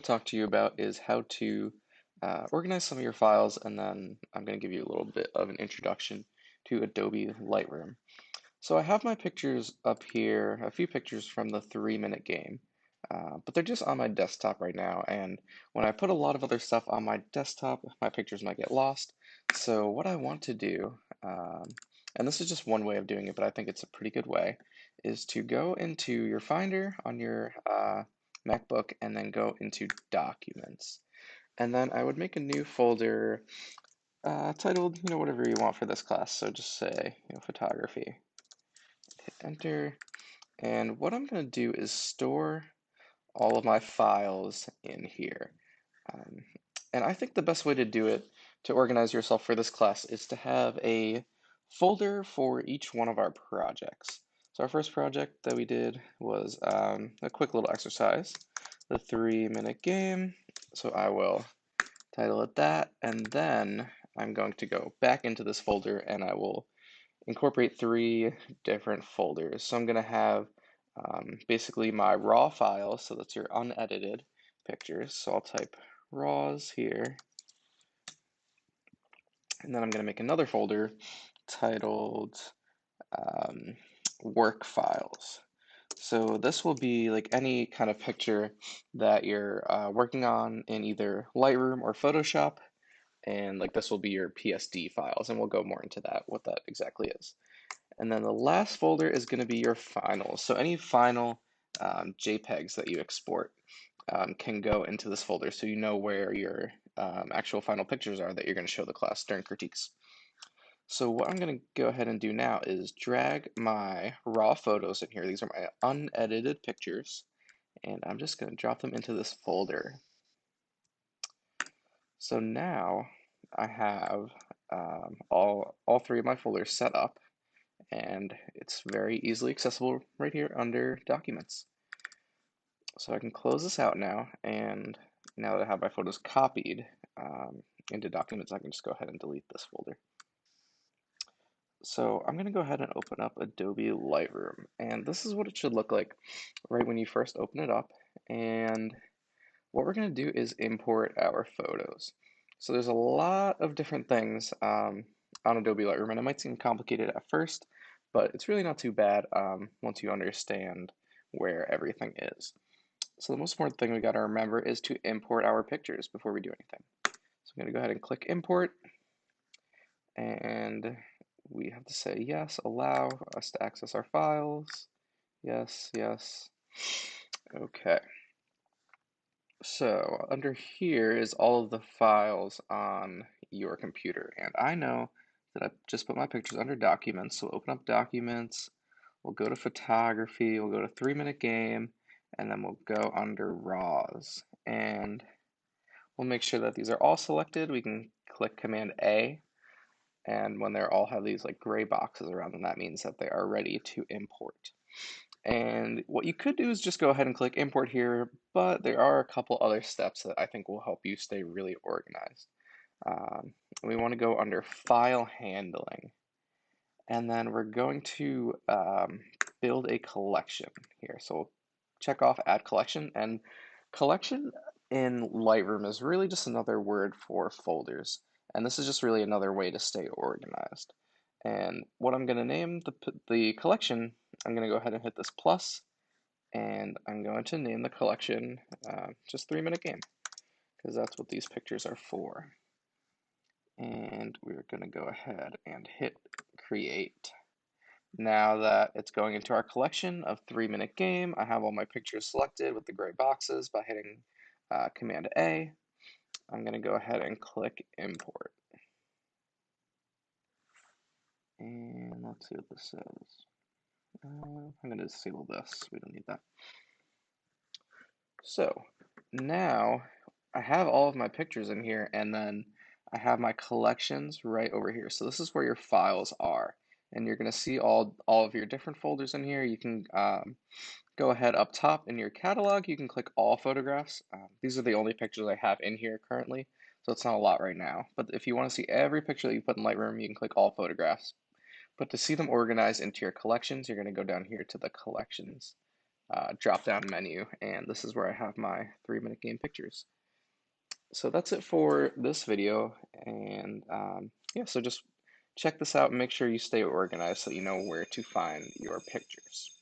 Talk to you about is how to organize some of your files, and then I'm going to give you a little bit of an introduction to Adobe Lightroom. So I have my pictures up here, a few pictures from the 3 minute game, but they're just on my desktop right now. And when I put a lot of other stuff on my desktop, my pictures might get lost. So what I want to do, and this is just one way of doing it, but I think it's a pretty good way, is to go into your Finder on your MacBook and then go into Documents. And then I would make a new folder titled, whatever you want for this class. So just say, photography. Hit enter. And what I'm going to do is store all of my files in here. Um, and I think the best way to do it, to organize yourself for this class, is to have a folder for each one of our projects. So our first project that we did was a quick little exercise, the 3 minute game. So I will title it that, and then I'm going to go back into this folder and I will incorporate three different folders. So I'm going to have basically my raw files, so that's your unedited pictures. So I'll type raws here, and then I'm going to make another folder titled um, work files. So this will be like any kind of picture that you're working on in either Lightroom or Photoshop, and like this will be your PSD files, and we'll go more into that, what that exactly is. And then the last folder is going to be your finals. So any final JPEGs that you export can go into this folder, so you know where your actual final pictures are that you're going to show the class during critiques. So what I'm going to go ahead and do now is drag my raw photos in here. These are my unedited pictures, and I'm just going to drop them into this folder. So now I have all three of my folders set up, and it's very easily accessible right here under Documents. So I can close this out now, and now that I have my photos copied into Documents, I can just go ahead and delete this folder. So I'm going to go ahead and open up Adobe Lightroom, and this is what it should look like right when you first open it up. And what we're going to do is import our photos. So there's a lot of different things on Adobe Lightroom, and it might seem complicated at first, but it's really not too bad once you understand where everything is. So the most important thing we got to remember is to import our pictures before we do anything. So I'm going to go ahead and click import, and we have to say yes, allow us to access our files. Yes, yes. Okay. So under here is all of the files on your computer. And I know that I just put my pictures under Documents. So open up Documents, we'll go to Photography, we'll go to 3 minute game, and then we'll go under RAWs. And we'll make sure that these are all selected. We can click Command A, and when they all have these like gray boxes around them, that means that they are ready to import. And what you could do is just go ahead and click import here, but there are a couple other steps that I think will help you stay really organized. We want to go under file handling, and then we're going to build a collection here. So we'll check off add collection, and collection in Lightroom is really just another word for folders. And this is just really another way to stay organized. And what I'm going to name the collection, I'm going to go ahead and hit this plus, and I'm going to name the collection just 3 minute game, because that's what these pictures are for. And we're going to go ahead and hit create. Now that it's going into our collection of 3 minute game, I have all my pictures selected with the gray boxes by hitting Command A. I'm going to go ahead and click import. And let's see what this says. I'm going to disable this. We don't need that. So now I have all of my pictures in here, and then I have my collections right over here. So this is where your files are, and you're going to see all of your different folders in here. You can go ahead up top in your catalog. You can click all photographs. These are the only pictures I have in here currently, so it's not a lot right now. But if you want to see every picture that you put in Lightroom, you can click all photographs. But to see them organized into your collections, you're going to go down here to the collections drop-down menu, and this is where I have my 3-minute game pictures. So that's it for this video, and yeah, so just check this out and make sure you stay organized so you know where to find your pictures.